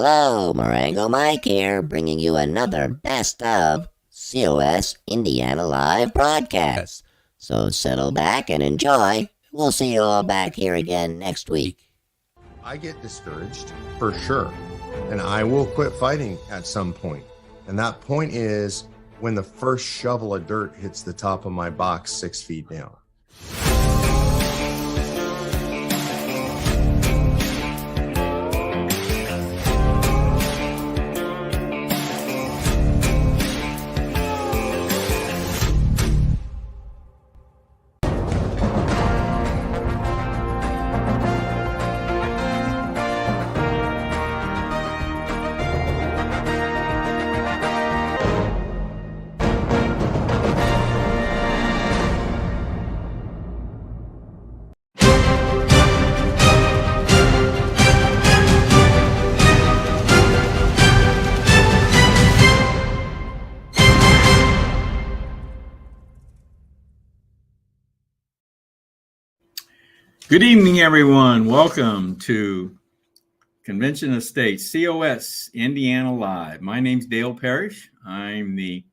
Hello, Marengo Mike here, bringing you another best of COS Indiana Live broadcast. So settle back and enjoy. We'll see you all back here again next week. I get discouraged, for sure, and I will quit fighting at some point. And that point is when the first shovel of dirt hits the top of my box 6 feet down. Good evening, everyone. Welcome to Convention of States, COS Indiana Live. My name's Dale Parrish. I'm the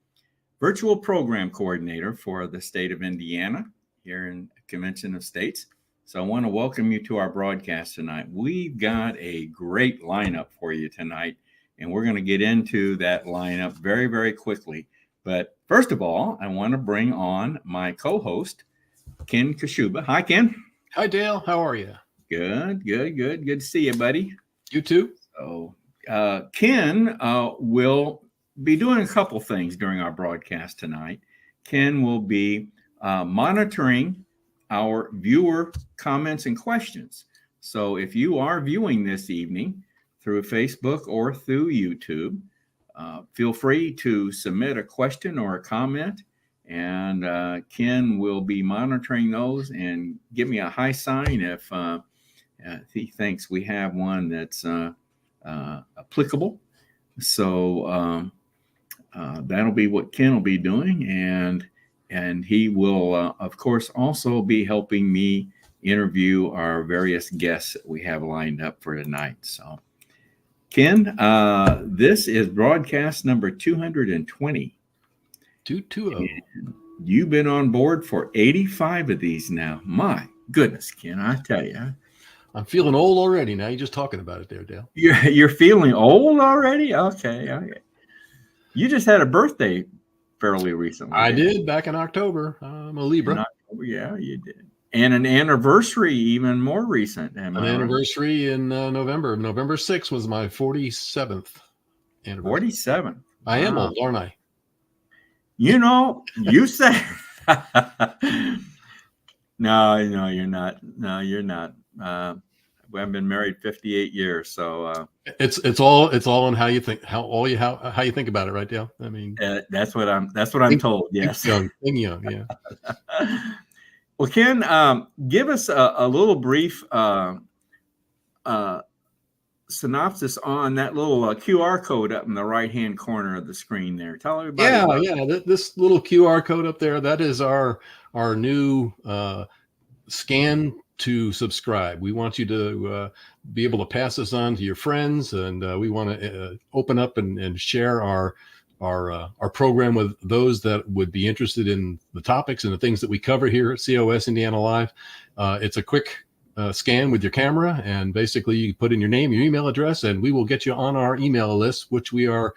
virtual program coordinator for the state of Indiana here in Convention of States. So I want to welcome you to our broadcast tonight. We've got a great lineup for you tonight, and we're going to get into that lineup very, very quickly. But first of all, I want to bring on my co-host, Ken Kashuba. Hi, Ken. Hi, Dale. How are you? Good. Good to see you, buddy. You too. So Ken will be doing a couple things during our broadcast tonight. Ken will be monitoring our viewer comments and questions. So if you are viewing this evening through Facebook or through YouTube, feel free to submit a question or a comment. And Ken will be monitoring those and give me a high sign if he thinks we have one that's applicable. So that'll be what Ken will be doing. And he will, of course, also be helping me interview our various guests that we have lined up for tonight. So, Ken, this is broadcast number 220. 220. You've been on board for 85 of these now. My goodness, Ken, I tell you. I'm feeling old already. Now you're just talking about it there, Dale. You're feeling old already? Okay. You just had a birthday fairly recently. I did back in October. I'm a Libra. Yeah, you did. And an anniversary even more recent. Anniversary in November. November 6th was my 47th anniversary. 47. I am old, aren't I? You know, you say no, you're not. No, you're not. I've been married 58 years, so it's all on how you think, how you think about it, right, Dale? I mean, that's what I'm told. Yes, young, yeah. Well, Ken, give us a little brief synopsis on that little QR code up in the right-hand corner of the screen there. Tell everybody. Yeah. This little QR code up there, that is our new scan to subscribe. We want you to be able to pass this on to your friends, and we want to open up and share our program with those that would be interested in the topics and the things that we cover here at COS Indiana Live. It's a quick scan with your camera, and basically you put in your name, your email address, and we will get you on our email list, which we are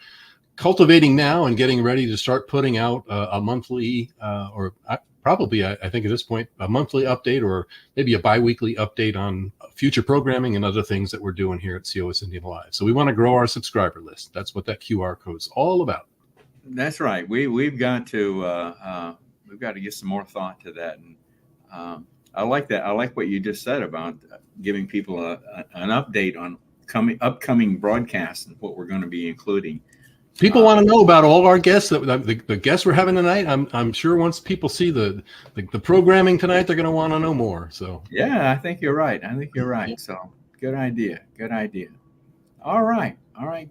cultivating now and getting ready to start putting out a monthly I think at this point, a monthly update or maybe a bi-weekly update on future programming and other things that we're doing here at COS Indiana Live. So we want to grow our subscriber list. That's what that QR code is all about. That's right. We've got to give some more thought to that. And I like that. I like what you just said about giving people an update on upcoming broadcasts and what we're going to be including. People want to know about all our guests, the guests we're having tonight. I'm sure once people see the programming tonight, they're going to want to know more. So yeah, I think you're right. So good idea. All right.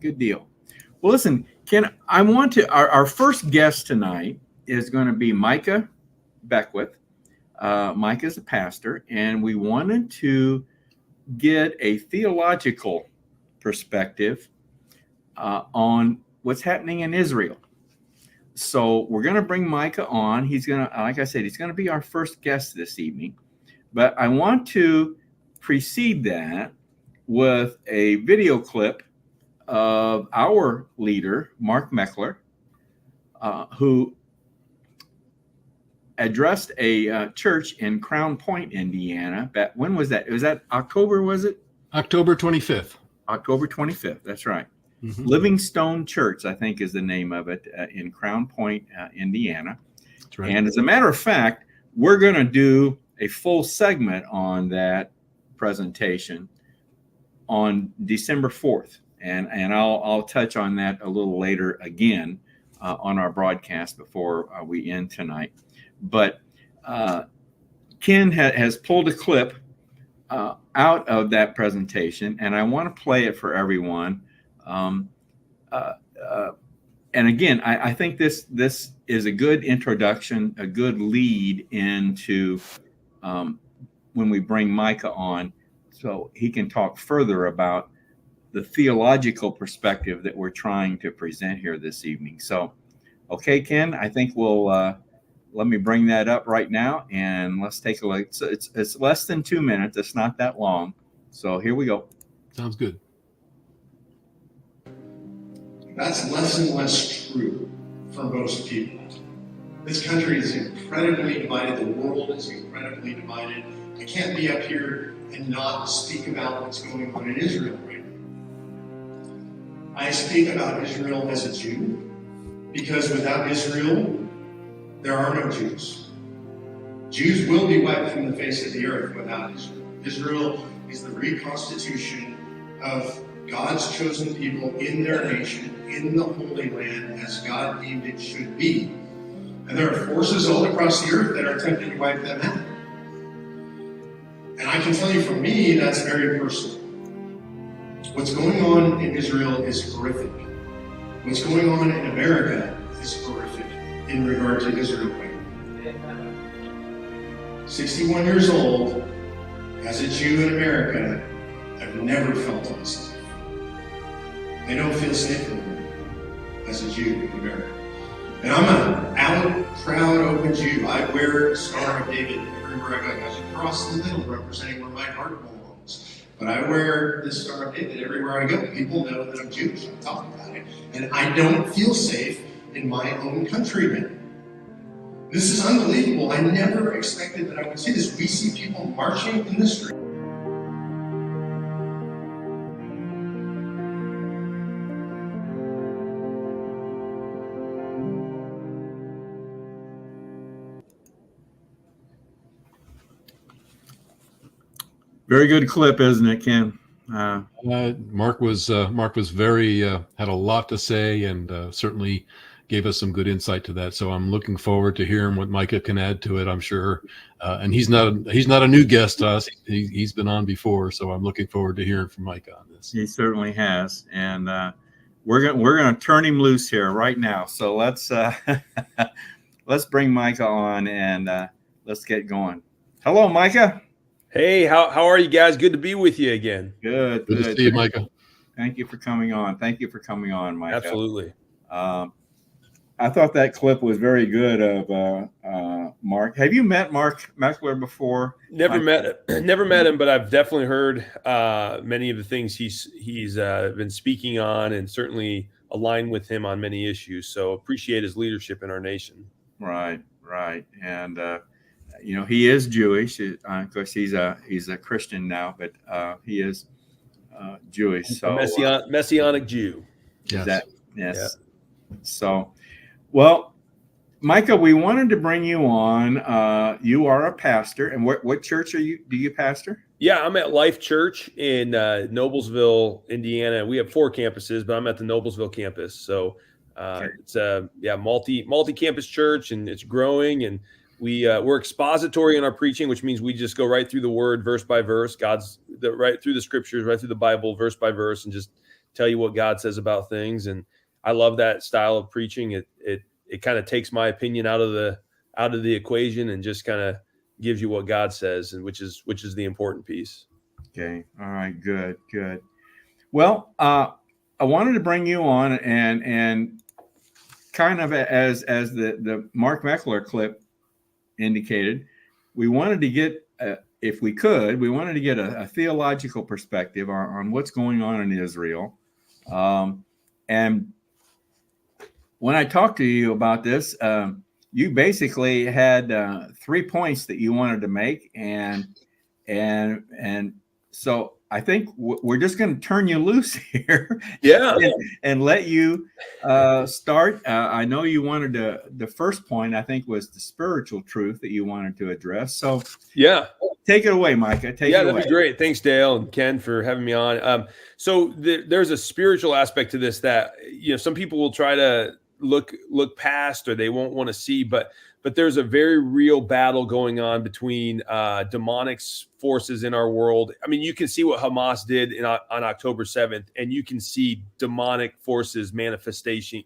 Good deal. Well, listen, Ken, I want to. Our first guest tonight is going to be Micah Beckwith. Mike is a pastor, and we wanted to get a theological perspective on what's happening in Israel. So we're going to bring Micah on. He's going to, like I said, he's going to be our first guest this evening. But I want to precede that with a video clip of our leader, Mark Meckler, who addressed a church in Crown Point, Indiana. When was that? Was that October, was it? October 25th. October 25th, that's right. Mm-hmm. Livingstone Church, I think is the name of it, in Crown Point, Indiana. That's right. And as a matter of fact, we're going to do a full segment on that presentation on December 4th. And I'll touch on that a little later again on our broadcast before we end tonight. But Ken has pulled a clip out of that presentation, and I want to play it for everyone. And again, I think this is a good introduction, a good lead into when we bring Micah on, so he can talk further about the theological perspective that we're trying to present here this evening. So, okay, Ken, I think we'll let me bring that up right now, and let's take a look. So it's less than 2 minutes. It's not that long. So here we go. Sounds good. That's less and less true for most people. This country is incredibly divided. The world is incredibly divided. I can't be up here and not speak about what's going on in Israel right now. I speak about Israel as a Jew because without Israel, there are no Jews. Jews will be wiped from the face of the earth without Israel. Israel is the reconstitution of God's chosen people in their nation, in the Holy Land, as God deemed it should be. And there are forces all across the earth that are attempting to wipe them out. And I can tell you, for me, that's very personal. What's going on in Israel is horrific. What's going on in America is horrific in regard to Israel right now. 61 years old, as a Jew in America, I've never felt unsafe. I don't feel safe anymore as a Jew in America. And I'm an out, proud, open Jew. I wear the Star of David everywhere I go. There's a cross in the middle representing where my heart belongs. But I wear the Star of David everywhere I go. People know that I'm Jewish. I talk about it. And I don't feel safe in my own country now. This is unbelievable. I never expected that I would see this. We see people marching in the street. Very good clip, isn't it, Ken? Mark was very had a lot to say, and certainly gave us some good insight to that. So I'm looking forward to hearing what Micah can add to it. I'm sure, and he's not a new guest to us. He's been on before, so I'm looking forward to hearing from Micah on this. He certainly has, and we're gonna turn him loose here right now. So let's let's bring Micah on and let's get going. Hello, Micah. Hey, how are you guys? Good to be with you again. Good to see you, Micah. Thank you for coming on. Micah. Absolutely. I thought that clip was very good of Mark. Have you met Mark Meckler before? Never met him, but I've definitely heard many of the things he's been speaking on, and certainly aligned with him on many issues. So appreciate his leadership in our nation. Right, and he is Jewish. Of course, he's a Christian now, but he is Jewish. So Messianic Jew. Yes. Yes. Yeah. So, well, Micah, we wanted to bring you on. You are a pastor, and what church do you pastor? Yeah, I'm at Life Church in Noblesville, Indiana. We have 4 campuses, but I'm at the Noblesville campus. So it's a multi-campus church, and it's growing. And we're expository in our preaching, which means we just go right through the Word, verse by verse. Right through the Scriptures, right through the Bible, verse by verse, and just tell you what God says about things. And I love that style of preaching. It kind of takes my opinion out of the equation and just kind of gives you what God says, and which is the important piece. Okay. All right. Good. Well, I wanted to bring you on and kind of as the Mark Meckler clip indicated, we wanted to get, if we could, we wanted to get a theological perspective on what's going on in Israel. And when I talked to you about this, you basically had 3 points that you wanted to make, and so I think we're just going to turn you loose here, and let you start. I know you wanted the first point, I think, was the spiritual truth that you wanted to address. So take it away, Micah. Take it away. That'd be great. Thanks, Dale and Ken, for having me on. So there's a spiritual aspect to this that some people will try to look past, or they won't want to see, but there's a very real battle going on between demonic forces in our world. I mean, you can see what Hamas did on October 7th, and you can see demonic forces manifesting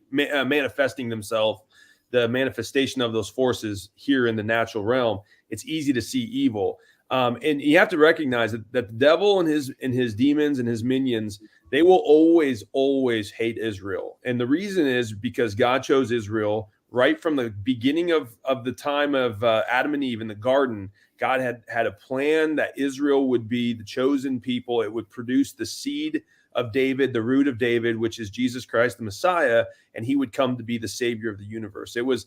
themselves, the manifestation of those forces here in the natural realm. It's easy to see evil. And you have to recognize that the devil and his demons and his minions, they will always hate Israel. And the reason is because God chose Israel right from the beginning of the time of Adam and Eve in the garden. God had a plan that Israel would be the chosen people. It would produce the seed of David, the root of David, which is Jesus Christ, the Messiah, and he would come to be the savior of the universe. It was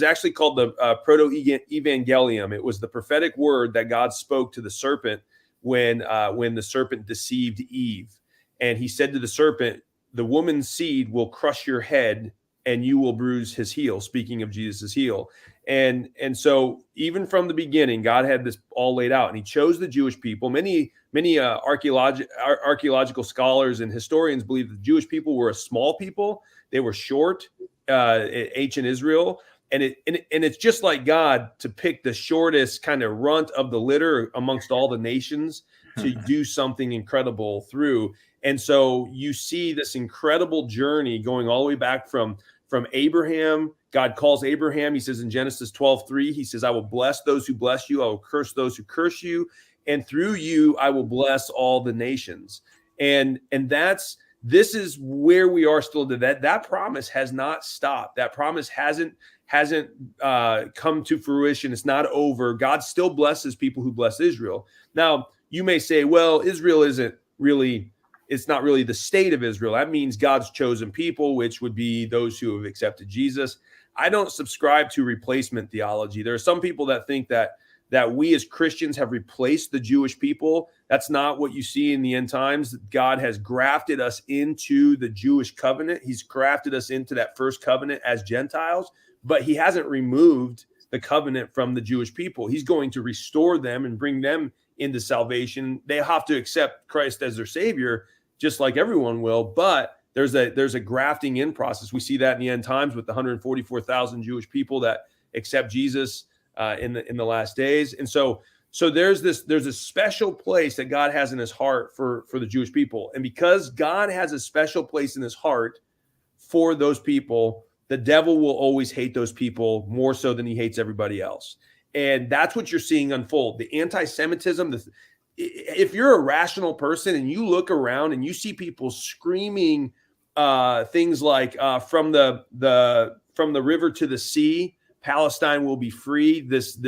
actually called the proto-evangelium. It was the prophetic word that God spoke to the serpent when the serpent deceived Eve. And he said to the serpent, the woman's seed will crush your head and you will bruise his heel, speaking of Jesus' heel. And so even from the beginning, God had this all laid out, and he chose the Jewish people. Many archaeological scholars and historians believe that the Jewish people were a small people. They were short, ancient Israel. And it's just like God to pick the shortest kind of runt of the litter amongst all the nations to do something incredible through. And so you see this incredible journey going all the way back from Abraham. God calls Abraham. He says in Genesis 12:3, he says, I will bless those who bless you. I will curse those who curse you. And through you, I will bless all the nations. And this is where we are still today. That promise has not stopped. That promise hasn't come to fruition. It's not over. God still blesses people who bless Israel. Now, you may say, well, Israel it's not really the state of Israel. That means God's chosen people, which would be those who have accepted Jesus. I don't subscribe to replacement theology. There are some people that think that we as Christians have replaced the Jewish people. That's not what you see in the end times. God has grafted us into the Jewish covenant. He's grafted us into that first covenant as Gentiles, but he hasn't removed the covenant from the Jewish people. He's going to restore them and bring them into salvation. They have to accept Christ as their savior, just like everyone will, but there's a grafting in process. We see that in the end times with the 144,000 Jewish people that accept Jesus in the last days. And so there's a special place that God has in his heart for the Jewish people. And because God has a special place in his heart for those people, the devil will always hate those people more so than he hates everybody else. And that's what you're seeing unfold. The anti-Semitism, if you're a rational person and you look around and you see people screaming things like from the river to the sea, Palestine will be free, this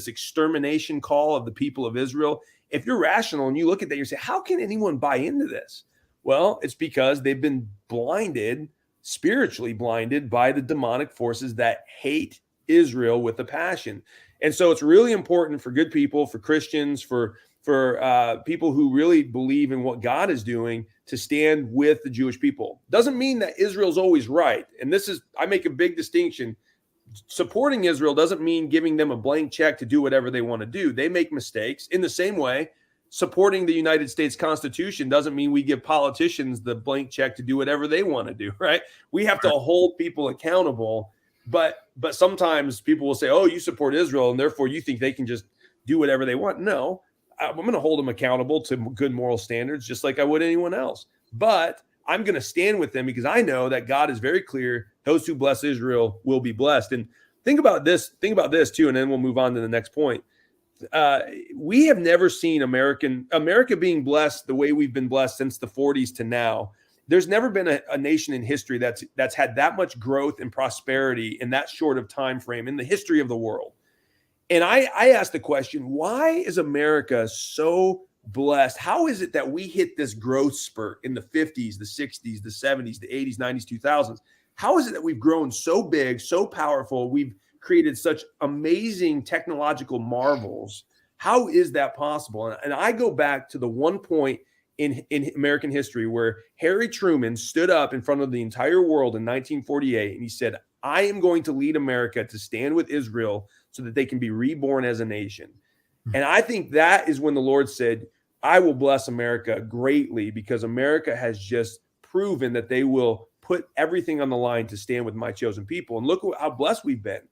extermination call of the people of Israel. If you're rational and you look at that, you say, how can anyone buy into this? Well, it's because they've been spiritually blinded by the demonic forces that hate Israel with a passion. And so it's really important for good people, for Christians, for people who really believe in what God is doing to stand with the Jewish people. Doesn't mean that Israel's always right. And I make a big distinction. Supporting Israel doesn't mean giving them a blank check to do whatever they want to do. They make mistakes. In the same way, supporting the United States Constitution doesn't mean we give politicians the blank check to do whatever they want to do, right? We have to hold people accountable. But sometimes people will say, oh, you support Israel, and therefore you think they can just do whatever they want. No, I'm going to hold them accountable to good moral standards, just like I would anyone else. But I'm going to stand with them because I know that God is very clear. Those who bless Israel will be blessed. And think about this too, and then we'll move on to the next point. We have never seen America being blessed the way we've been blessed since the 40s to now. there's never been a nation in history that's had that much growth and prosperity in that short of time frame in the history of the world. And I asked the question, why is America so blessed? How is it that we hit this growth spurt in the 50s, the 60s, the 70s, the 80s, 90s, 2000s? How is it that we've grown so big, so powerful? We've created such amazing technological marvels. How is that possible? And I go back to the one point in American history where Harry Truman stood up in front of the entire world in 1948, and he said, I am going to lead America to stand with Israel so that they can be reborn as a nation. And I think that is when the Lord said, I will bless America greatly, because America has just proven that they will put everything on the line to stand with my chosen people. And look how blessed we've been.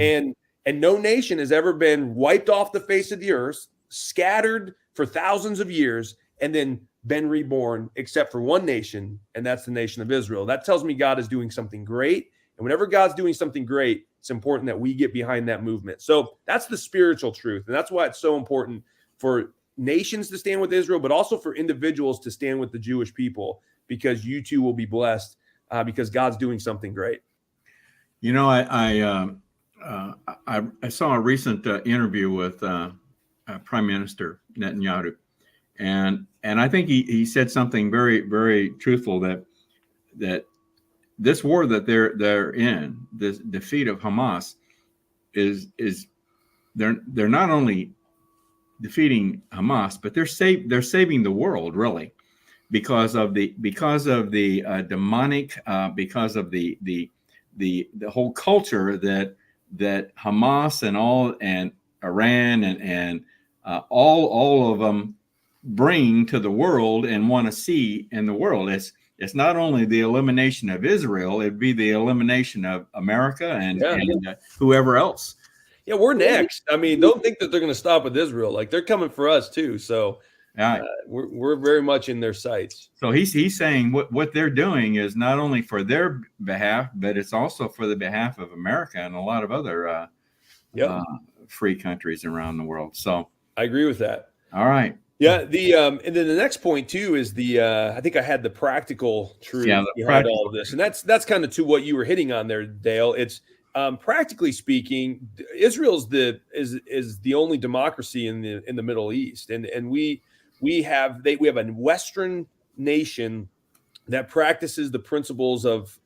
And no nation has ever been wiped off the face of the earth, scattered for thousands of years, and then been reborn, except for one nation, and that's the nation of Israel. That tells me God is doing something great. And whenever God's doing something great, it's important that we get behind that movement. So that's the spiritual truth. And that's why it's so important for nations to stand with Israel, but also for individuals to stand with the Jewish people, because you too will be blessed because God's doing something great. You know, I saw a recent interview with Prime Minister Netanyahu, and I think he said something very, very truthful, that this war that they're in, this defeat of Hamas, is they're not only defeating Hamas, but they're saving the world, really, because of the demonic, because of the whole culture that Hamas and Iran and all of them bring to the world and want to see in the world. It's not only the elimination of Israel, it'd be the elimination of America and whoever else. Yeah, we're next. I mean, don't think that they're going to stop with Israel. Like, they're coming for us too. So we're very much in their sights. So he's saying what they're doing is not only for their behalf, but it's also for the behalf of America and a lot of other free countries around the world. So I agree with that. All right. Yeah. And then the next point too is I think I had the practical truth behind all of this, and that's kind of to what you were hitting on there, Dale. It's practically speaking, Israel's is the only democracy in the Middle East, and we have a Western nation that practices the principles of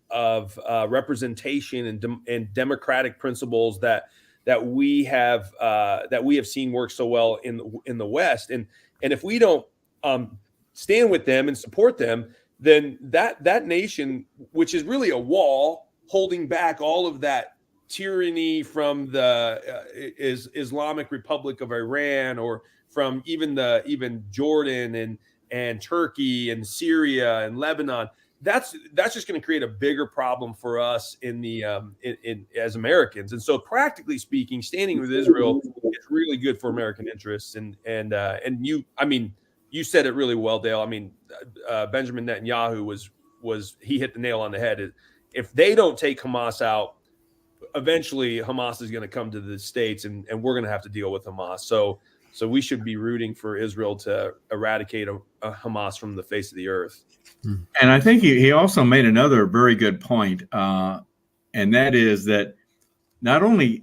representation and democratic principles that we have seen work so well in the West, and if we don't stand with them and support them, then that nation, which is really a wall holding back all of that tyranny from the Islamic Republic of Iran, or from even Jordan and Turkey and Syria and Lebanon, that's just going to create a bigger problem for us as Americans. And so, practically speaking, standing with Israel is really good for American interests. And you said it really well, Dale. I mean, Benjamin Netanyahu he hit the nail on the head. If they don't take Hamas out, eventually Hamas is going to come to the States, and we're going to have to deal with Hamas. So we should be rooting for Israel to eradicate a Hamas from the face of the earth. And I think he also made another very good point, and that is that not only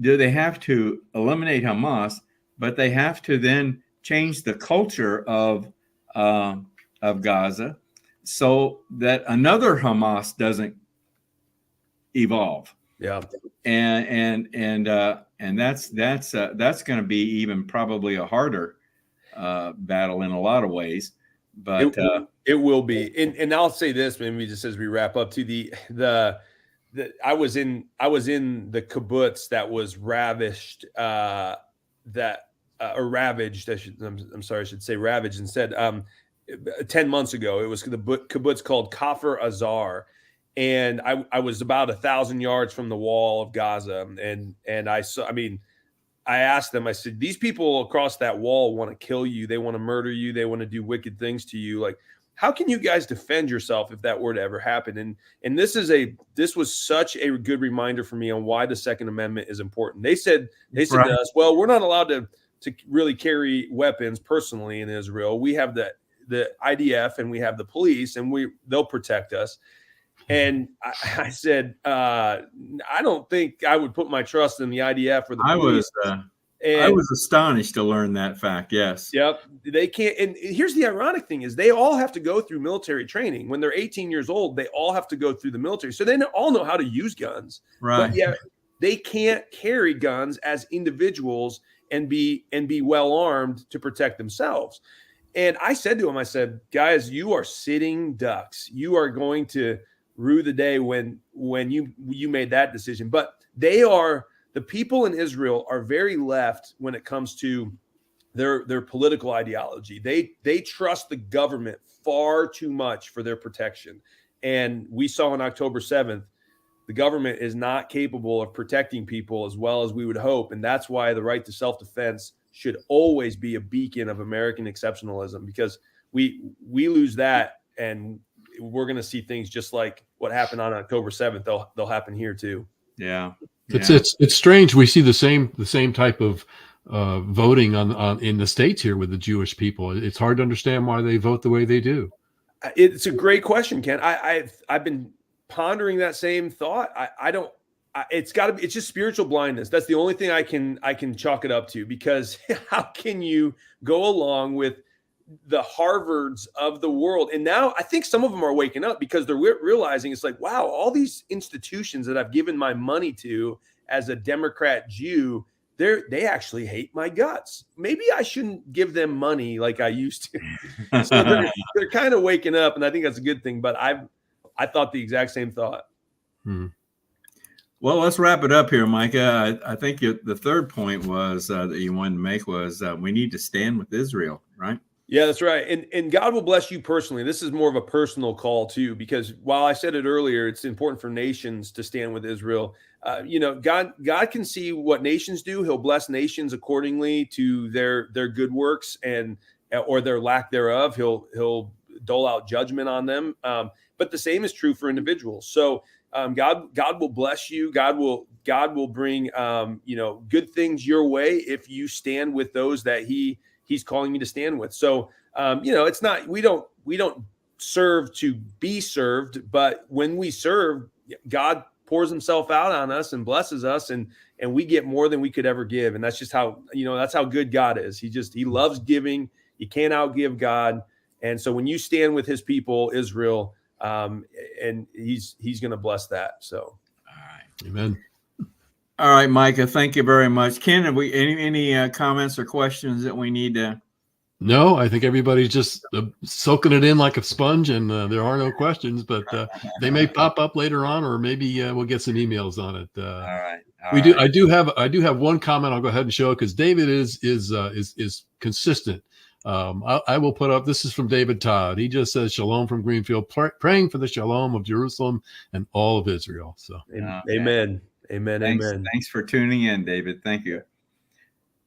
do they have to eliminate Hamas, but they have to then change the culture of Gaza so that another Hamas doesn't evolve. Yeah, and that's going to be even probably a harder battle in a lot of ways. But it will be. And I'll say this, maybe just as we wrap up, to I was in the kibbutz that was ravaged, ravaged. I should say ravaged instead. 10 months ago, it was the kibbutz called Kafr Azar. And I was about 1,000 yards from the wall of Gaza. And I asked them, I said, these people across that wall want to kill you. They want to murder you. They want to do wicked things to you. Like, how can you guys defend yourself if that were to ever happen? And this was such a good reminder for me on why the Second Amendment is important. They said right to us, well, we're not allowed to really carry weapons personally in Israel. We have the IDF and we have the police, and they'll protect us. And I said, I don't think I would put my trust in the IDF or the police. I was astonished to learn that fact. Yes. Yep. They can't. And here's the ironic thing is they all have to go through military training. When they're 18 years old, they all have to go through the military. So they all know how to use guns. Right. But yeah, they can't carry guns as individuals and be well armed to protect themselves. And I said to him, I said, guys, you are sitting ducks. You are going to rue the day when you made that decision. But the people in Israel are very left when it comes to their political ideology. They trust the government far too much for their protection. And we saw on October 7th, the government is not capable of protecting people as well as we would hope. And that's why the right to self-defense should always be a beacon of American exceptionalism, because we lose that and we're going to see things just like what happened on October 7th. They'll happen here too. Yeah. It's strange. We see the same type of voting on in the States here with the Jewish people. It's hard to understand why they vote the way they do. It's a great question, Ken. I've been pondering that same thought. It's just spiritual blindness. That's the only thing I can chalk it up to, because how can you go along with the Harvards of the world? And now I think some of them are waking up because they're realizing it's like, wow, all these institutions that I've given my money to as a Democrat Jew, they actually hate my guts. Maybe I shouldn't give them money like I used to. So they're kind of waking up, and I think that's a good thing. But I thought the exact same thought. Well, let's wrap it up here, Micah. I think the third point was that you wanted to make was we need to stand with Israel, right? Yeah, that's right. And God will bless you personally. This is more of a personal call too, because while I said it earlier, it's important for nations to stand with Israel. God can see what nations do. He'll bless nations accordingly to their good works or their lack thereof. He'll dole out judgment on them. But the same is true for individuals. So God will bless you. God will bring good things your way if you stand with those that He's calling you to stand with. So, it's not, we don't serve to be served, but when we serve, God pours himself out on us and blesses us, and we get more than we could ever give. And that's just how, that's how good God is. He loves giving. You can't outgive God. And so when you stand with his people, Israel, and he's going to bless that. So, all right. Amen. All right, Micah, thank you very much. Ken, have we any comments or questions that we need to? No, I think everybody's just soaking it in like a sponge, and there are no questions, but they may pop up later on, or maybe we'll get some emails on it. All right. I do have one comment. I'll go ahead and show it because David is consistent. I will put up. This is from David Todd. He just says, "Shalom from Greenfield, praying for the shalom of Jerusalem and all of Israel." So, amen. Amen. Thanks for tuning in, David. Thank you.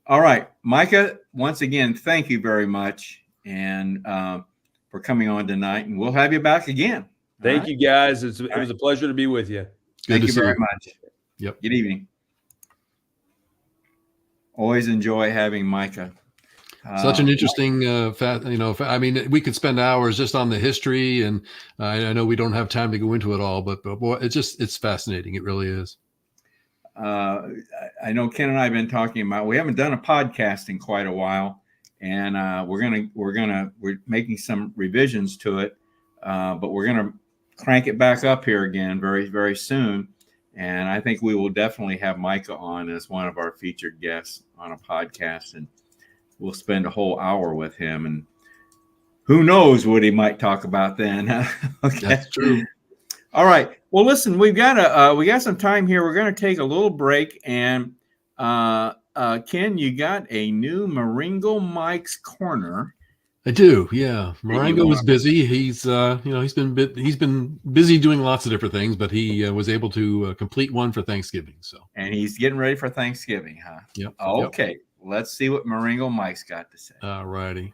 All right, Micah, once again, thank you very much and for coming on tonight. And we'll have you back again. Thank you, guys. It was a pleasure to be with you. Thank you very much. Yep. Good evening. Always enjoy having Micah. Such an interesting I mean, we could spend hours just on the history, and I know we don't have time to go into it all, but boy, it's fascinating. It really is. I know Ken and I have been talking about, we haven't done a podcast in quite a while, and we're making some revisions to it, but we're gonna crank it back up here again very, very soon. And I think we will definitely have Micah on as one of our featured guests on a podcast, and we'll spend a whole hour with him, and who knows what he might talk about then. Okay. That's true. All right. Well, listen, we got some time here. We're going to take a little break, and Ken, you got a new Marengo Mike's Corner. I do, yeah. Marengo was busy. He's he's been busy doing lots of different things, but he was able to complete one for Thanksgiving. So, and he's getting ready for Thanksgiving, huh? Yep. Okay. Yep. Let's see what Marengo Mike's got to say. All righty.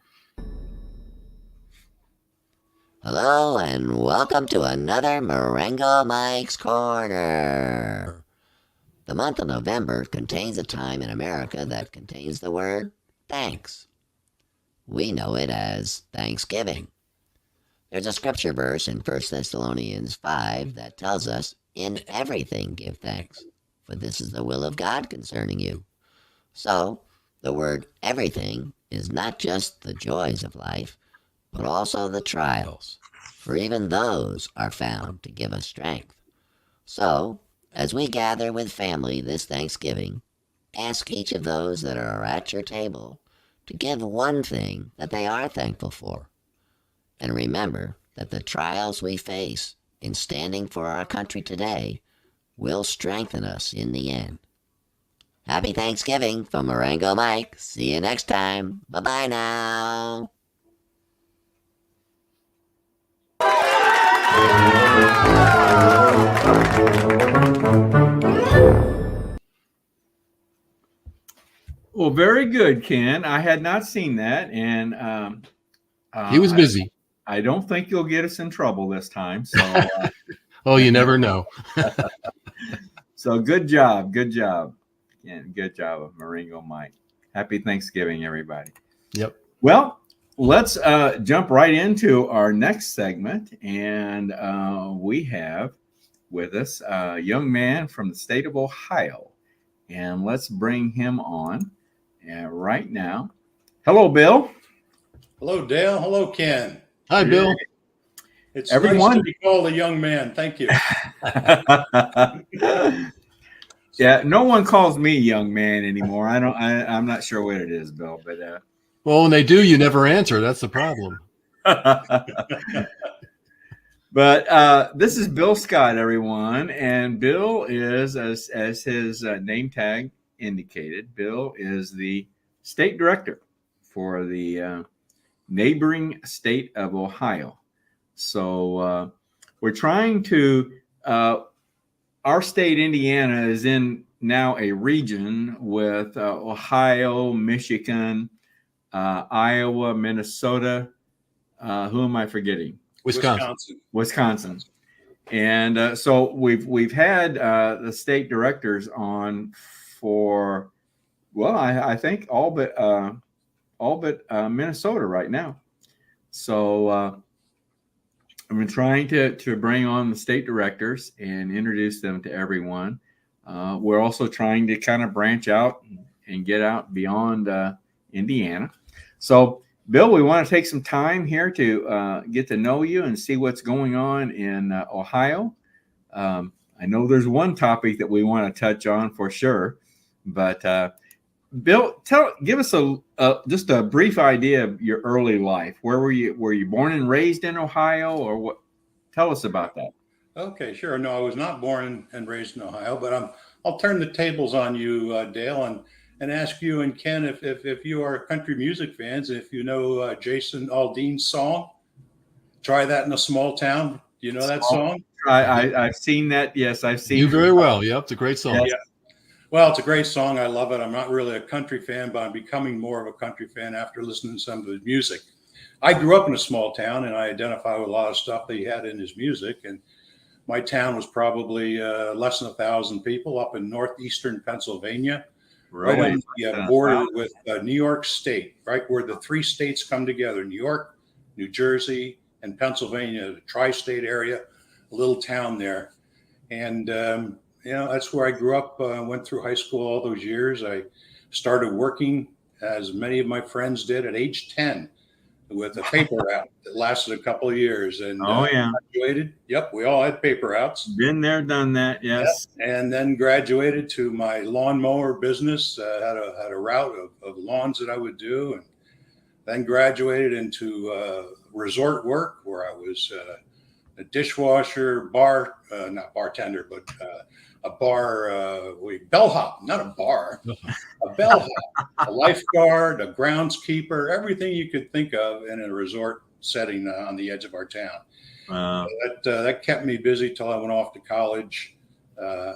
Hello and welcome to another Marengo Mike's Corner. The month of November contains a time in America that contains the word thanks. We know it as Thanksgiving. There's a scripture verse in 1 Thessalonians 5 that tells us, in everything give thanks, for this is the will of God concerning you. So, the word everything is not just the joys of life, but also the trials, for even those are found to give us strength. So, as we gather with family this Thanksgiving, ask each of those that are at your table to give one thing that they are thankful for. And remember that the trials we face in standing for our country today will strengthen us in the end. Happy Thanksgiving from Marengo Mike. See you next time. Bye-bye now. Well, very good, Ken. I had not seen that, and He was busy. I don't think you'll get us in trouble this time. So, Oh, you never know. so good job, yeah, good job of Marengo Mike. Happy Thanksgiving, everybody. Yep. Well, let's jump right into our next segment, and we have with us a young man from the state of Ohio, and let's bring him on right now. Hello, Bill. Hello, Dale. Hello, Ken. Hi, Bill. It's Everyone- nice to be called a young man. Thank you. Yeah, no one calls me young man anymore. I'm not sure what it is, Bill, but Well, when they do, you never answer. That's the problem. but this is Bill Scott, everyone, and Bill is, as his name tag indicated, Bill is the state director for the neighboring state of Ohio. So we're trying to. Our state, Indiana, is in now a region with Ohio, Michigan, Iowa, Minnesota. Who am I forgetting? Wisconsin. And so we've had the state directors on for, well, I think all but Minnesota right now. So I've been trying to bring on the state directors and introduce them to everyone. We're also trying to kind of branch out and get out beyond Indiana. So, Bill, we want to take some time here to get to know you and see what's going on in Ohio. I know there's one topic that we want to touch on for sure, but Bill, give us just a brief idea of your early life. Where were you? Were you born and raised in Ohio, or what? Tell us about that. Okay, sure. No, I was not born and raised in Ohio, but I'll turn the tables on you, Dale, and ask you and Ken if you are country music fans, if you know Jason Aldean's song, "Try That in a Small Town." Do you know that song? I've seen that. Yes, I've seen. You very well. Yep, it's a great song. Yeah. Well, it's a great song. I love it. I'm not really a country fan, but I'm becoming more of a country fan after listening to some of his music. I grew up in a small town, and I identify with a lot of stuff that he had in his music. And my town was probably less than 1,000 people up in northeastern Pennsylvania, right on the border with New York State, right where the three states come together: New York, New Jersey, and Pennsylvania, the tri-state area, a little town there. And that's where I grew up, went through high school all those years. I started working, as many of my friends did, at age 10 with a paper route that lasted a couple of years. And graduated. Yep, we all had paper routes. Been there, done that, yes. Yep. And then graduated to my lawnmower business, had a route of lawns that I would do. And then graduated into resort work, where I was a dishwasher, not bartender, but a bar, bellhop, not a bar, a bellhop, a lifeguard, a groundskeeper, everything you could think of in a resort setting on the edge of our town. That kept me busy till I went off to college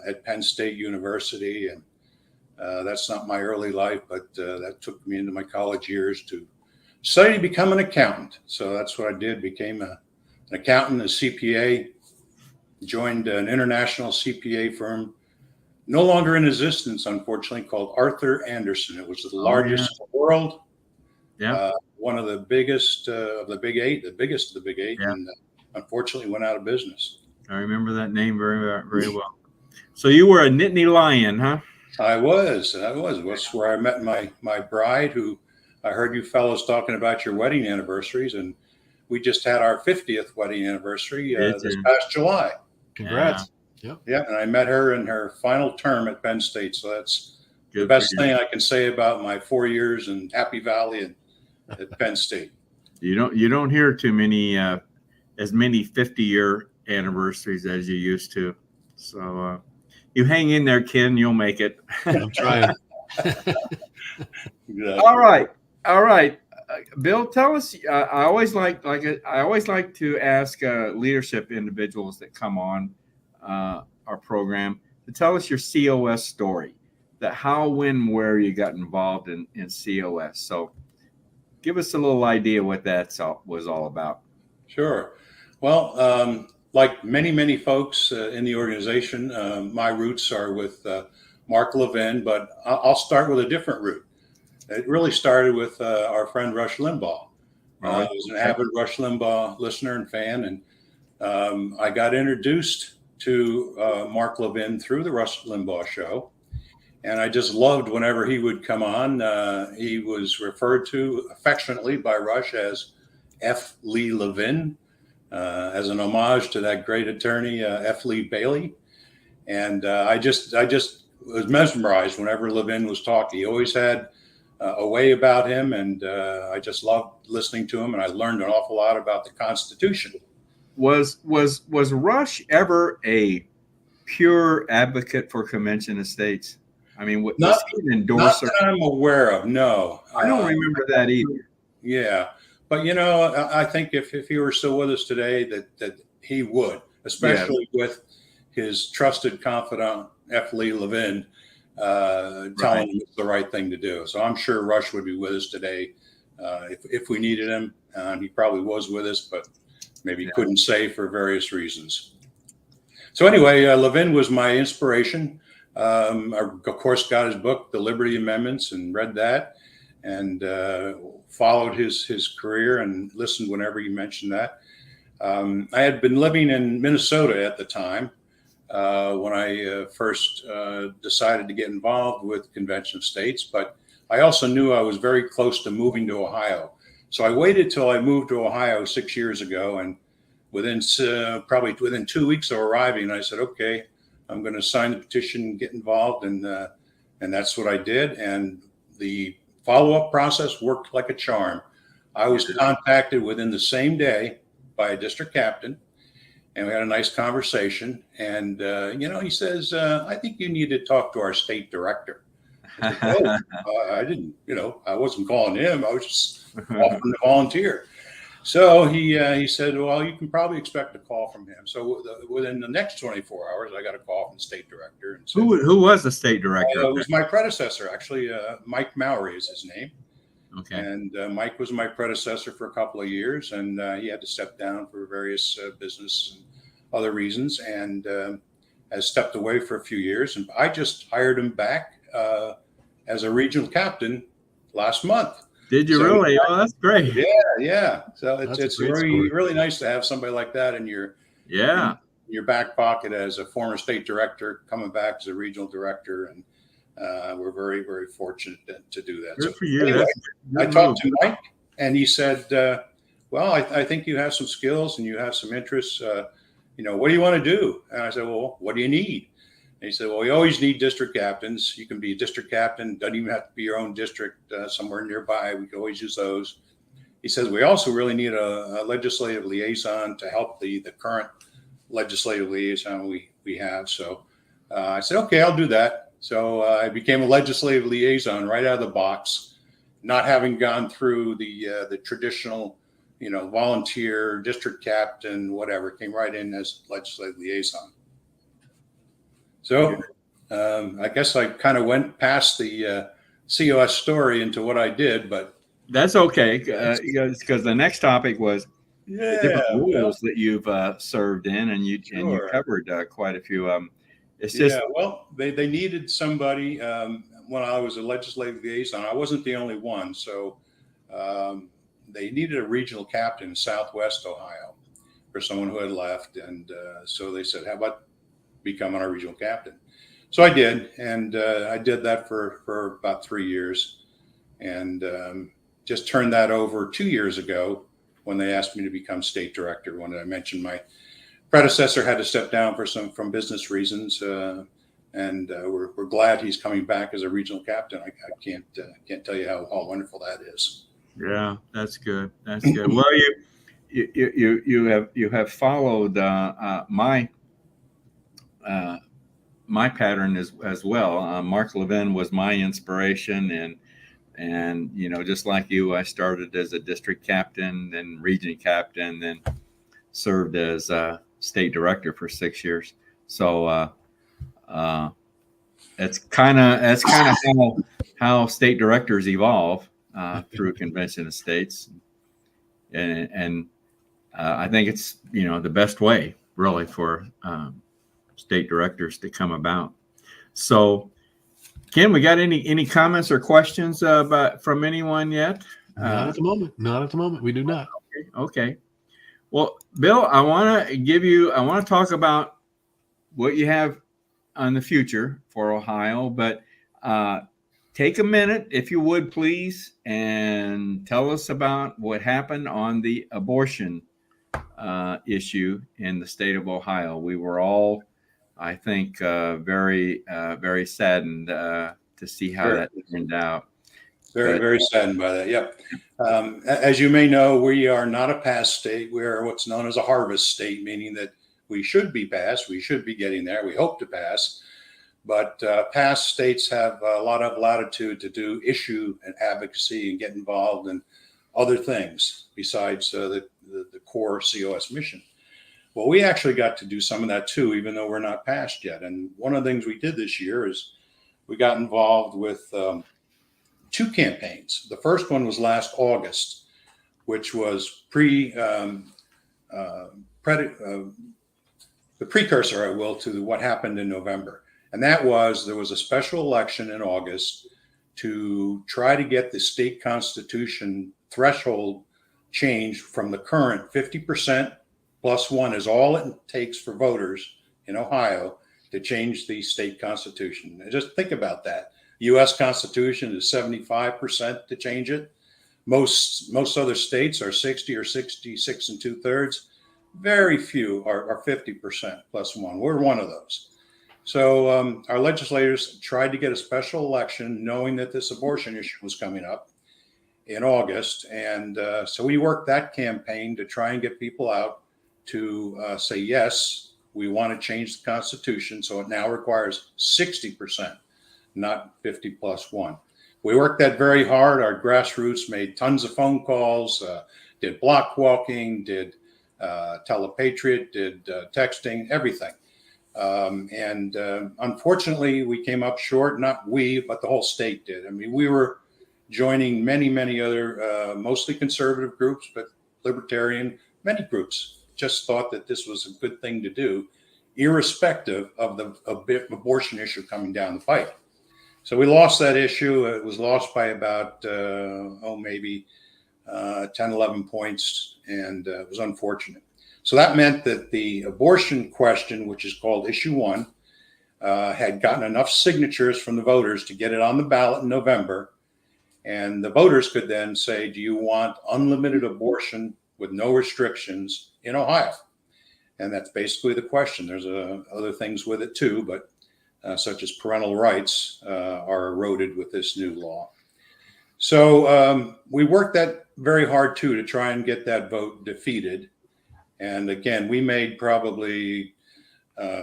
at Penn State University. And that's not my early life, but that took me into my college years to study to become an accountant. So that's what I did, became an accountant, a CPA. Joined an international CPA firm, no longer in existence, unfortunately, called Arthur Andersen. It was the largest in the world. One of the biggest of the big eight, the biggest of the big eight, Yeah. and unfortunately went out of business. I remember that name very, very well. So you were a Nittany Lion, huh? I was. That's where I met my bride, who I heard you fellows talking about your wedding anniversaries, and we just had our 50th wedding anniversary this past July. Congrats. Yeah, and I met her in her final term at Penn State, so that's Good the best for you. thing I can say about my 4 years in Happy Valley and at Penn State. You don't hear too many as many 50-year anniversaries as you used to. So you hang in there, Ken. You'll make it. I'm trying. All right. Bill, tell us. I always like to ask leadership individuals that come on our program to tell us your COS story. That how, when, where you got involved in COS. So give us a little idea what that was all about. Sure. Well, like many folks in the organization, my roots are with Mark Levin, but I'll start with a different root. It really started with our friend Rush Limbaugh. I was an avid Rush Limbaugh listener and fan, and I got introduced to Mark Levin through the Rush Limbaugh show. And I just loved whenever he would come on. He was referred to affectionately by Rush as F. Lee Levin, as an homage to that great attorney, F. Lee Bailey. And I just was mesmerized whenever Levin was talking. He always had a way about him, and I just loved listening to him, and I learned an awful lot about the Constitution. Was Rush ever a pure advocate for convention of states? I mean, was he an endorser? Not that I'm aware of, no. I don't remember that either. Yeah. But, I think if he were still with us today, that he would, especially with his trusted confidant, F. Lee Levin, telling him it's the right thing to do. So I'm sure Rush would be with us today if we needed him. He probably was with us, but maybe couldn't say for various reasons. So anyway, Levin was my inspiration. I, of course, got his book, The Liberty Amendments, and read that, and followed his career and listened whenever he mentioned that. I had been living in Minnesota at the time when I first decided to get involved with Convention of States, but I also knew I was very close to moving to Ohio. So I waited till I moved to Ohio 6 years ago, and probably within 2 weeks of arriving, I said, okay, I'm going to sign the petition and get involved. And that's what I did. And the follow-up process worked like a charm. I was contacted within the same day by a district captain, and we had a nice conversation. And, he says, I think you need to talk to our state director. I said, I didn't, I wasn't calling him. I was just offering to volunteer. So he said, well, you can probably expect a call from him. So within the next 24 hours, I got a call from the state director. And said, who was the state director? It was my predecessor, actually. Mike Mowry is his name. Okay. And Mike was my predecessor for a couple of years, and he had to step down for various business and other reasons, and has stepped away for a few years. And I just hired him back as a regional captain last month. Did you really? Oh, that's great. Yeah. So it's really nice to have somebody like that in your back pocket as a former state director coming back as a regional director, and we're very, very fortunate to do that. Good for you. Anyway, I talked to Mike, and he said, "Well, I think you have some skills and you have some interests. What do you want to do?" And I said, "Well, what do you need?" And he said, "Well, we always need district captains. You can be a district captain. Doesn't even have to be your own district somewhere nearby. We can always use those." He says, "We also really need a legislative liaison to help the current legislative liaison we have." So I said, "Okay, I'll do that." So I became a legislative liaison right out of the box, not having gone through the traditional, volunteer district captain, whatever. Came right in as legislative liaison. So I guess I kind of went past the COS story into what I did, but that's okay, because the next topic was the different roles that you've served in, and you covered quite a few. It's just they needed somebody when I was a legislative liaison. I wasn't the only one, so they needed a regional captain in Southwest Ohio for someone who had left. And so they said, how about becoming our regional captain? So I did. And I did that for about 3 years, and just turned that over 2 years ago when they asked me to become state director. When I mentioned my predecessor had to step down from business reasons. And we're glad he's coming back as a regional captain. I can't tell you how wonderful that is. Yeah, that's good. That's good. Well, you have followed my pattern as well. Mark Levin was my inspiration, and just like you, I started as a district captain, then region captain, then served as state director for 6 years. So that's kind of how state directors evolve through convention of states, and I think it's the best way really for state directors to come about. So, Ken, we got any comments or questions from anyone yet? Not at the moment. Not at the moment. We do not. Okay. Well, Bill, I want to talk about what you have on the future for Ohio, but take a minute, if you would, please, and tell us about what happened on the abortion issue in the state of Ohio. We were all, I think, very saddened to see how that turned out. Very saddened by that. Yep. As you may know, we are not a pass state. We are what's known as a harvest state, meaning that we should be passed. We should be getting there. We hope to pass. But pass states have a lot of latitude to do issue and advocacy and get involved in other things besides the core COS mission. Well, we actually got to do some of that too, even though we're not passed yet. And one of the things we did this year is we got involved with 2 campaigns. The first one was last August, which was the precursor, I will, to what happened in November. And that was, there was a special election in August to try to get the state constitution threshold changed from the current 50% plus 1 is all it takes for voters in Ohio to change the state constitution. And just think about that. U.S. Constitution is 75% to change it. Most other states are 60 or 66 2/3. Very few are 50% plus 1. We're one of those. So our legislators tried to get a special election knowing that this abortion issue was coming up in August. And so we worked that campaign to try and get people out to say, yes, we want to change the Constitution. So it now requires 60%, not 50 plus 1. We worked that very hard. Our grassroots made tons of phone calls, did block walking, did telepatriot, did texting, everything. And unfortunately, we came up short, not we, but the whole state did. I mean, we were joining many other, mostly conservative groups, but libertarian, many groups just thought that this was a good thing to do, irrespective of the abortion issue coming down the pipe. So we lost that issue. It was lost by about, maybe 10, 11 points, and it was unfortunate. So that meant that the abortion question, which is called Issue 1, had gotten enough signatures from the voters to get it on the ballot in November. And the voters could then say, do you want unlimited abortion with no restrictions in Ohio? And that's basically the question. There's other things with it too, but such as parental rights are eroded with this new law. So we worked that very hard too to try and get that vote defeated. And again, we made probably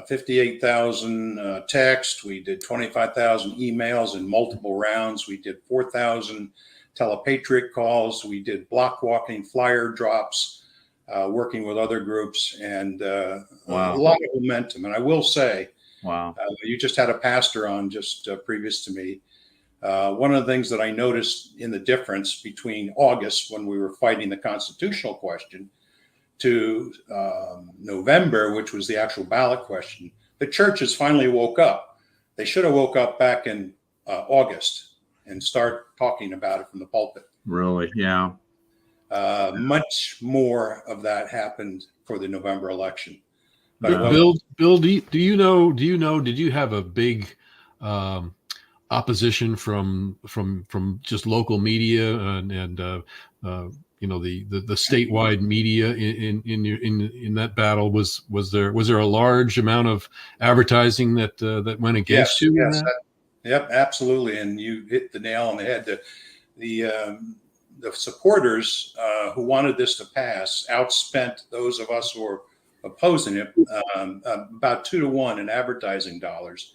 58,000 texts. We did 25,000 emails in multiple rounds. We did 4,000 telepatriot calls. We did block walking, flyer drops, working with other groups, and wow. A lot of momentum. And I will say, wow, you just had a pastor on just previous to me. One of the things that I noticed in the difference between August, when we were fighting the constitutional question, to November, which was the actual ballot question, the churches finally woke up. They should have woke up back in August and start talking about it from the pulpit. Really? Yeah. Much more of that happened for the November election. But it wasn't. Bill, do you know? Did you have a big opposition from just local media and the statewide media in that battle? Was there a large amount of advertising that went against you? Yes. Yep, absolutely. And you hit the nail on the head. The supporters who wanted this to pass outspent those of us who were opposing it about 2 to 1 in advertising dollars,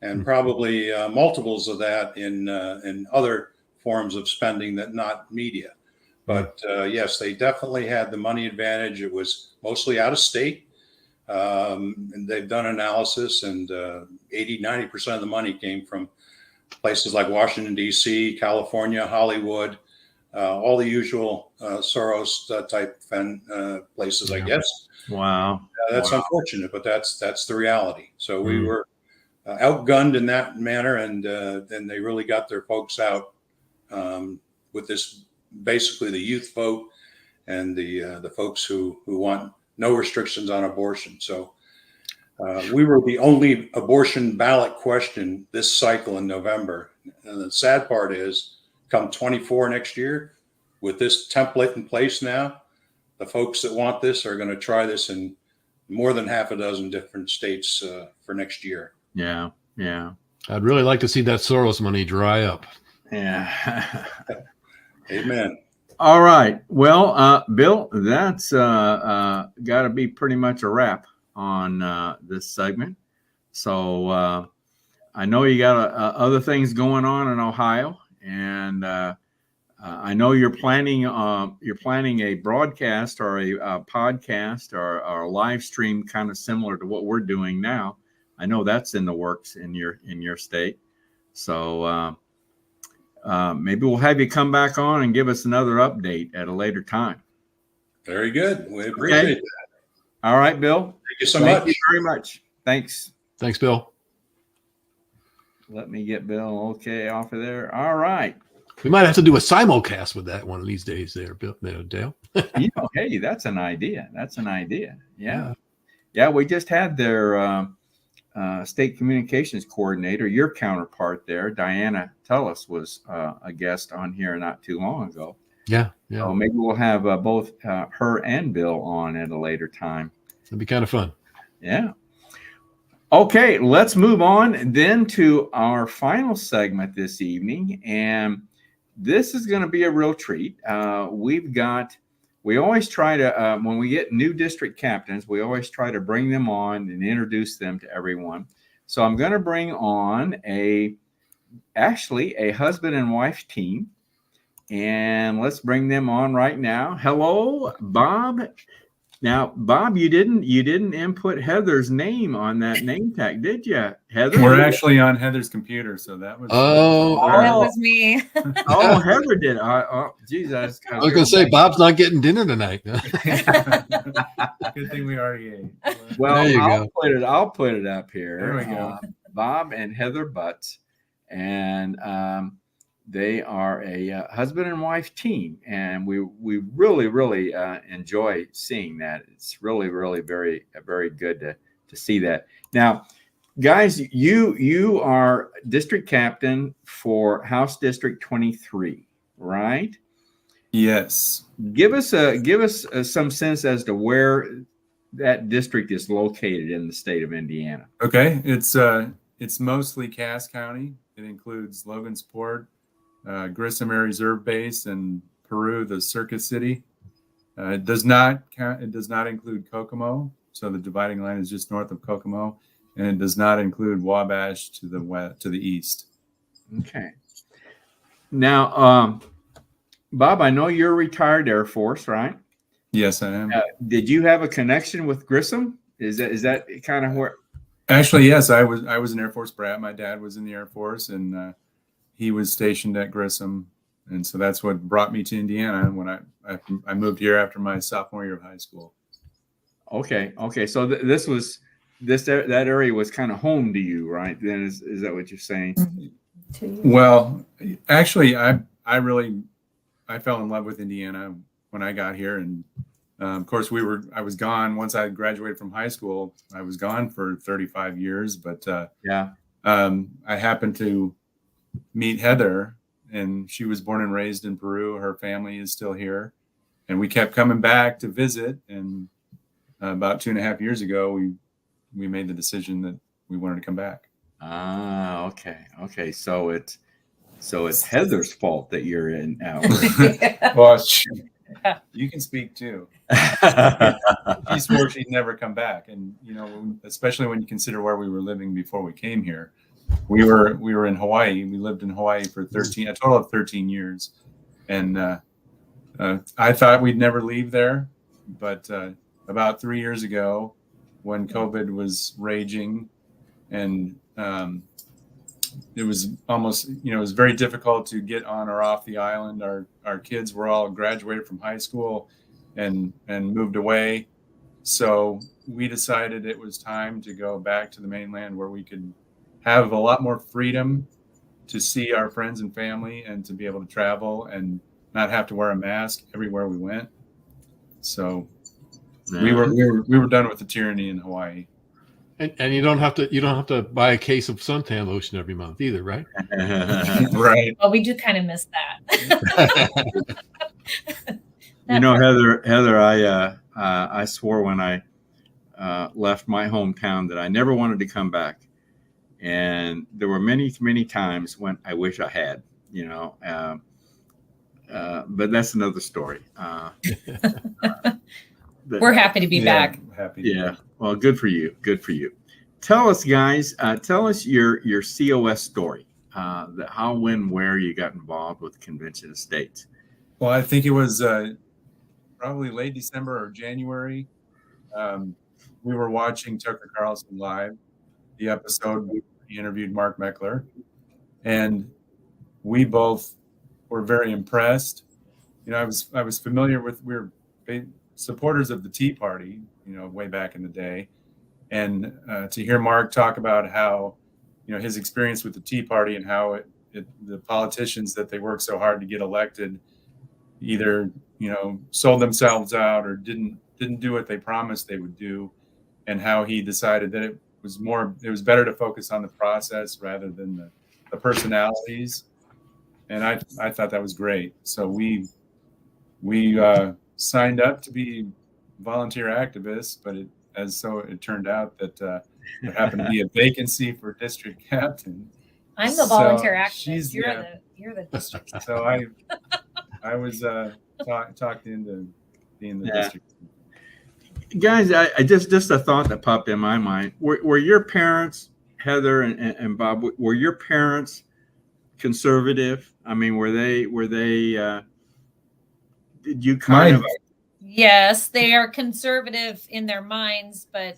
and probably multiples of that in other forms of spending that not media. But yes, they definitely had the money advantage. It was mostly out of state. And they've done analysis, and 80-90% of the money came from places like Washington, D.C., California, Hollywood, all the usual Soros type places, I guess. Wow. That's unfortunate, but that's the reality. So we were outgunned in that manner, and then they really got their folks out with this, basically the youth vote and the folks who want no restrictions on abortion. So we were the only abortion ballot question this cycle in November. And the sad part is, come 24 next year, with this template in place now, the folks that want this are going to try this in more than half a dozen different states for next year. Yeah. Yeah. I'd really like to see that Soros money dry up. Yeah. Amen. All right. Well, Bill, that's got to be pretty much a wrap on this segment. So I know you got other things going on in Ohio, and I know you're planning a broadcast or a podcast or a live stream kind of similar to what we're doing now. I know that's in the works in your state. So maybe we'll have you come back on and give us another update at a later time. Very good. We appreciate that. All right, Bill. Thank you so Thank much. you very much. Thanks. Thanks, Bill. Let me get Bill okay off of there. All right. We might have to do a simulcast with that one of these days there, Bill, Dale. Hey, that's an idea. Yeah. Yeah, we just had their state communications coordinator, your counterpart there, Diana Tullis, was a guest on here not too long ago. Yeah. So maybe we'll have both her and Bill on at a later time. That'd be kind of fun. Yeah. Okay, let's move on then to our final segment this evening. And this is going to be a real treat. We always try to, when we get new district captains, we always try to bring them on and introduce them to everyone. So I'm going to bring on a husband and wife team. And let's bring them on right now. Hello, Bob. Now, Bob, you didn't input Heather's name on that name tag, did you, Heather? We're actually on Heather's computer, so that was. That was me. Oh, Heather did. Geez, I was going to say Bob's not getting dinner tonight. Good thing we already ate. Well, there you go. I'll put it up here. There we go. Bob and Heather Butts, and they are a husband and wife team, and we really, really enjoy seeing that. It's really, really very, very good to see that. Now, guys, you are district captain for House District 23, right? Yes. Give us some sense as to where that district is located in the state of Indiana. Okay, it's mostly Cass County. It includes Logansport, Grissom Air Reserve Base, and Peru, the Circuit City. It does not include Kokomo, so the dividing line is just north of Kokomo, and it does not include Wabash to the east. Okay. Now, Bob, I know you're retired Air Force, right? Yes, I am. Did you have a connection with Grissom? Is that kind of where? Actually, yes, I was an Air Force brat. My dad was in the Air Force, and he was stationed at Grissom, and so that's what brought me to Indiana when I moved here after my sophomore year of high school. Okay. So that area was kind of home to you, right? Then is that what you're saying? Well, actually, I I fell in love with Indiana when I got here, and of course I was gone once I graduated from high school. I was gone for 35 years, but I happened to meet Heather, and she was born and raised in Peru. Her family is still here, and we kept coming back to visit. And about 2.5 years ago, we made the decision that we wanted to come back. Ah, okay. So it's Heather's fault that you're in now. Well, you can speak too. She swore she'd never come back, and especially when you consider where we were living before we came here. We were in Hawaii. We lived in Hawaii for a total of 13 years, and I thought we'd never leave there. But about 3 years ago, when COVID was raging, and it was almost, it was very difficult to get on or off the island. Our kids were all graduated from high school and moved away. So we decided it was time to go back to the mainland, where we could have a lot more freedom to see our friends and family and to be able to travel and not have to wear a mask everywhere we went. So we were done with the tyranny in Hawaii. And you don't have to buy a case of suntan lotion every month either, right? Right. Well, we do kind of miss that. Heather, I swore when I left my hometown that I never wanted to come back. And there were many, many times when I wish I had, but that's another story. We're happy to be back. Happy. Yeah. Well, good for you. Good for you. Tell us, guys, tell us your COS story, how, when, where you got involved with Convention of States. Well, I think it was probably late December or January. We were watching Tucker Carlson live, the episode where he interviewed Mark Meckler, and we both were very impressed. I was familiar with, we were supporters of the Tea Party, way back in the day, and to hear Mark talk about how, his experience with the Tea Party and how the politicians that they worked so hard to get elected either sold themselves out or didn't do what they promised they would do, and how he decided that it was better to focus on the process rather than the personalities. And I thought that was great. So we signed up to be volunteer activists, but it turned out that there happened to be a vacancy for district captain. I'm the volunteer activist. You're the district. So I was talked into being the district. Guys, I just a thought that popped in my mind. Were your parents, Heather and Bob, were your parents conservative? I mean, were they did you kind of? Yes, they are conservative in their minds, but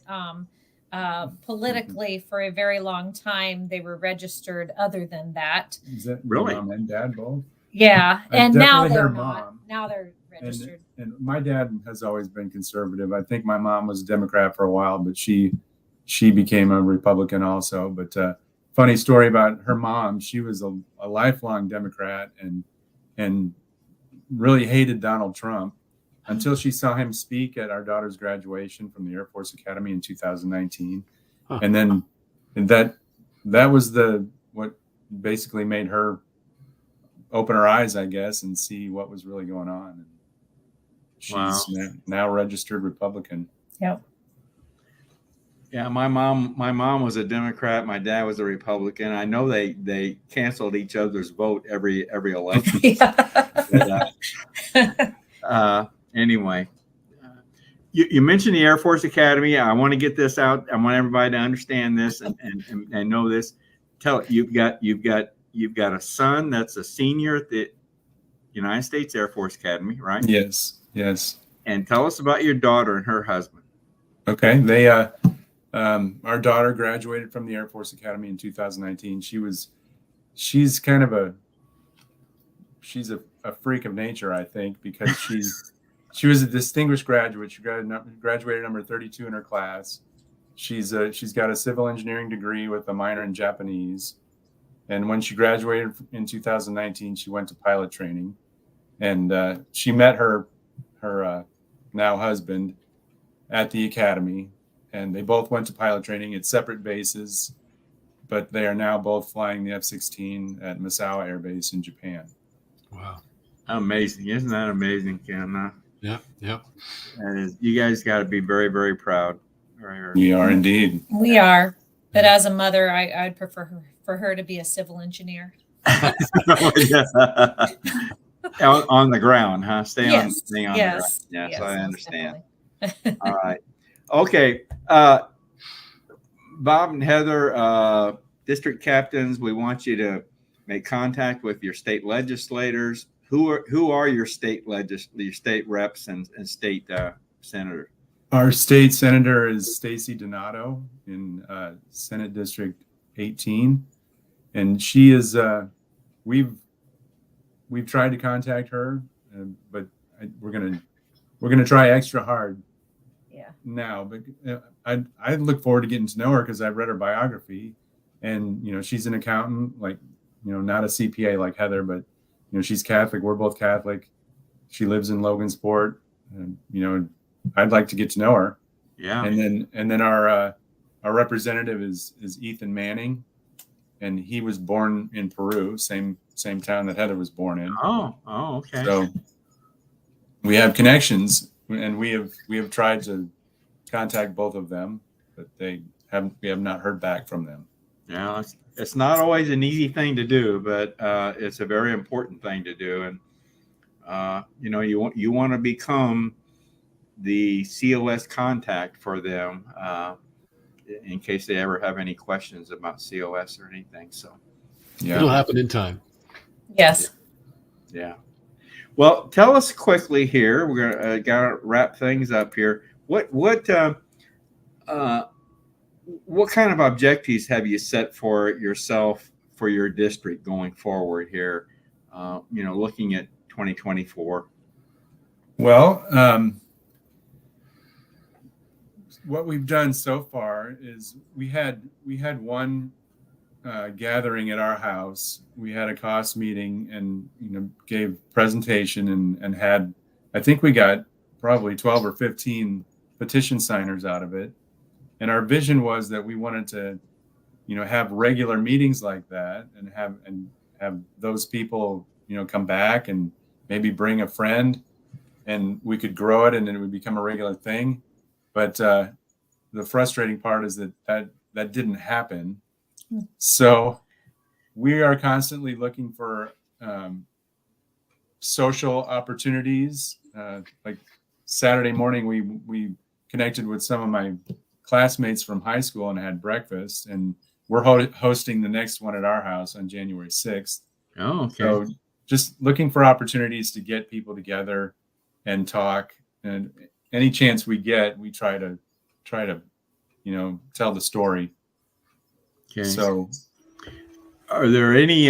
politically, for a very long time, they were registered other than that. Is that really? Mom and dad both? Yeah, and now they're not. Mom. Now they're registered. And my dad has always been conservative. I think my mom was a Democrat for a while, but she became a Republican also. But funny story about her mom, she was a lifelong Democrat and really hated Donald Trump until she saw him speak at our daughter's graduation from the Air Force Academy in 2019. Huh. And then that was what basically made her open her eyes, I guess, and see what was really going on. And she's now registered Republican. Yep. Yeah, my mom was a Democrat. My dad was a Republican. I know they canceled each other's vote every election. Anyway, you mentioned the Air Force Academy. I want to get this out. I want everybody to understand this and know this. You've got a son that's a senior at the United States Air Force Academy, right? Yes. And tell us about your daughter and her husband. Okay, they our daughter graduated from the Air Force Academy in 2019. She's kind of a freak of nature, I think, because she was a distinguished graduate. She graduated number 32 in her class. She's got a civil engineering degree with a minor in Japanese. And when she graduated in 2019, she went to pilot training. and she met her now husband at the academy, and they both went to pilot training at separate bases, but they are now both flying the F-16 at Misawa Air Base in Japan. Wow. Amazing. Isn't that amazing, Ken? Yeah. That is, you guys got to be very, very proud. We are indeed. We are. But as a mother, I'd prefer for her to be a civil engineer. On the ground, huh? Stay on the ground. Yes, Yes, I understand. definitely. All right. Okay. Bob and Heather, district captains, we want you to make contact with your state legislators. Who are your state reps and state senators? Our state senator is Stacy Donato in Senate District 18, and she is. We've tried to contact her, but we're gonna try extra hard. Yeah. Now, but I look forward to getting to know her because I've read her biography, and she's an accountant, like not a CPA like Heather, but she's Catholic. We're both Catholic. She lives in Logansport, and I'd like to get to know her. Yeah. And then our representative is Ethan Manning, and he was born in Peru, same town that Heather was born in. Oh, okay. So we have connections, and we have tried to contact both of them, but we have not heard back from them. Yeah, it's not always an easy thing to do, but it's a very important thing to do, and you want to become the COS contact for them in case they ever have any questions about COS or anything. So yeah, it'll happen in time. Yes. Yeah. Well, tell us quickly here. We're gonna gotta wrap things up here. What kind of objectives have you set for yourself for your district going forward here? Looking at 2024. Well, what we've done so far is we had one gathering at our house. We had a COS meeting and gave presentation and had, I think we got probably 12 or 15 petition signers out of it. And our vision was that we wanted to have regular meetings like that and have those people come back and maybe bring a friend, and we could grow it and it would become a regular thing. But the frustrating part is that didn't happen. So we are constantly looking for social opportunities. Like Saturday morning, we connected with some of my classmates from high school and had breakfast, and we're hosting the next one at our house on January 6th. Oh, okay. So just looking for opportunities to get people together and talk, and any chance we get, we try to tell the story. Okay. So are there any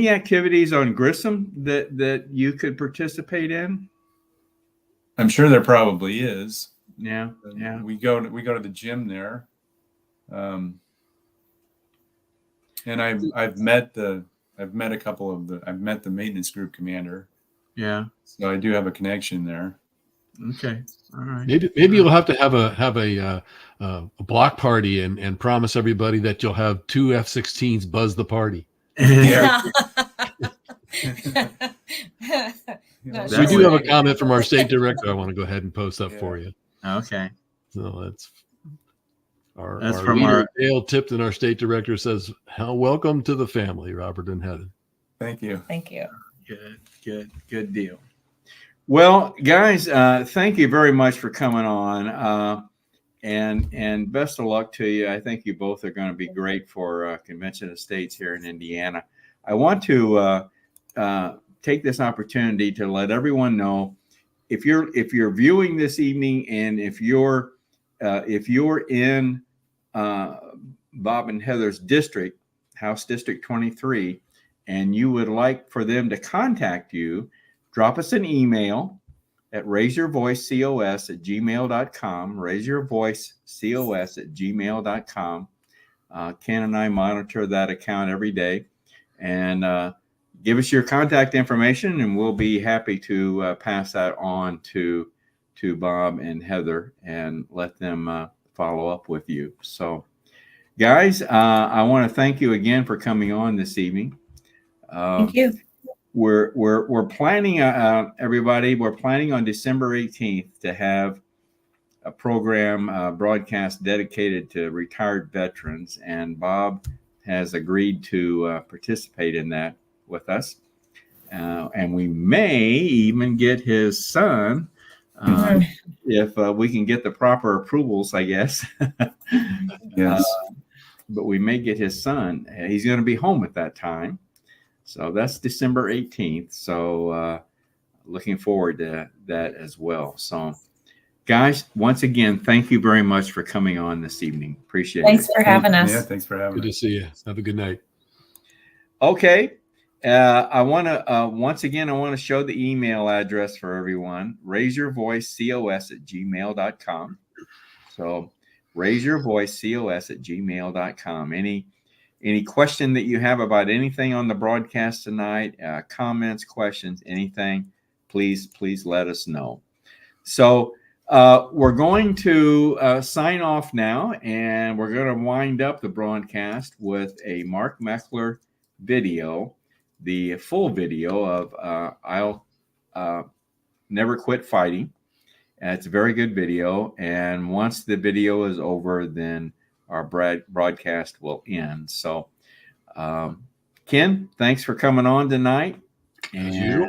activities on Grissom that you could participate in? I'm sure there probably is. Yeah. We go to the gym there, and I've met the maintenance group commander. Yeah. So I do have a connection there. Okay. All right. Maybe you'll have to have a block party and promise everybody that you'll have 2 F-16s buzz the party. Yeah. We do have a comment from our state director. I want to go ahead and post up for you. Okay. So that's our from leader, Dale Tipton, our state director, says, welcome to the family, Robert and Heather. Thank you. Thank you. Good deal. Well, guys, thank you very much for coming on, and best of luck to you. I think you both are going to be great for Convention of States here in Indiana. I want to take this opportunity to let everyone know, if you're viewing this evening, and if you're in Bob and Heather's district, House District 23, and you would like for them to contact you, drop us an email at raiseyourvoicecos@gmail.com, raiseyourvoicecos@gmail.com. Ken and I monitor that account every day, and give us your contact information, and we'll be happy to pass that on to Bob and Heather and let them follow up with you. So, guys, I want to thank you again for coming on this evening. Thank you. We're planning, everybody. We're planning on December 18th to have a program broadcast dedicated to retired veterans, and Bob has agreed to participate in that with us. And we may even get his son, if we can get the proper approvals, I guess. Yes. But we may get his son. He's going to be home at that time. So that's December 18th. So looking forward to that as well. So, guys, once again, thank you very much for coming on this evening. Appreciate it. Thanks for having us. Yeah, thanks for having Good to us. see you. Have a good night. Okay. I want to, once again, I want to show the email address for everyone. raiseyourvoicecos@gmail.com. So raiseyourvoicecos@gmail.com. Any question that you have about anything on the broadcast tonight, comments, questions, anything, please let us know. So we're going to sign off now, and we're going to wind up the broadcast with a Mark Meckler video, the full video of I'll Never Quit Fighting. It's a very good video, and once the video is over, then our broadcast will end. So, Ken, thanks for coming on tonight. As usual.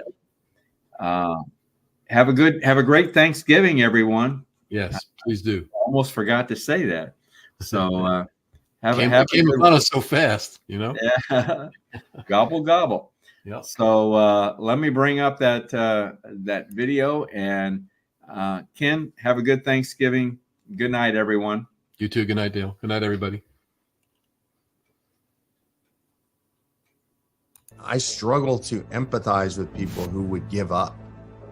Have a great Thanksgiving, everyone. Yes, please do. Almost forgot to say that. So Came upon us so fast, you know. Yeah. Gobble gobble. Yeah. So let me bring up that video, and Ken, have a good Thanksgiving. Good night, everyone. You too. Good night, Dale. Good night, everybody. I struggle to empathize with people who would give up.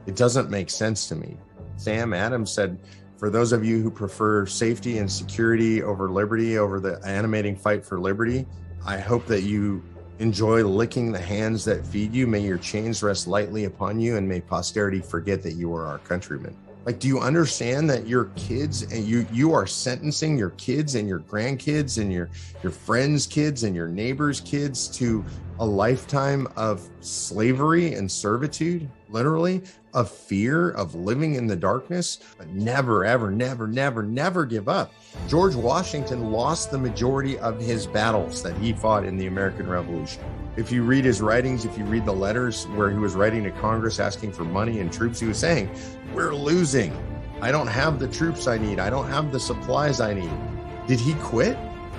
It doesn't make sense to me. Sam Adams said, for those of you who prefer safety and security over liberty, over the animating fight for liberty, I hope that you enjoy licking the hands that feed you. May your chains rest lightly upon you, and may posterity forget that you are our countrymen. Like, do you understand that your kids and you are sentencing your kids and your grandkids and your friends' kids and your neighbors' kids to a lifetime of slavery and servitude, literally, of fear, of living in the darkness, but never, ever, never, never, never give up. George Washington lost the majority of his battles that he fought in the American Revolution. If you read his writings, if you read the letters where he was writing to Congress asking for money and troops, he was saying, we're losing. I don't have the troops I need. I don't have the supplies I need. Did he quit?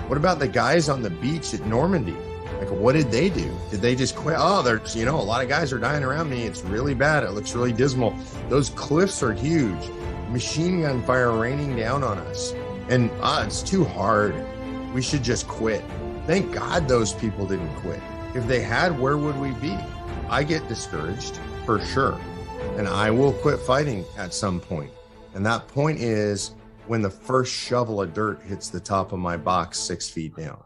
What about the guys on the beach at Normandy? Like, what did they do? Did they just quit? Oh, there's, a lot of guys are dying around me. It's really bad. It looks really dismal. Those cliffs are huge. Machine gun fire raining down on us. And it's too hard. We should just quit. Thank God those people didn't quit. If they had, where would we be? I get discouraged, for sure. And I will quit fighting at some point. And that point is when the first shovel of dirt hits the top of my box 6 feet down.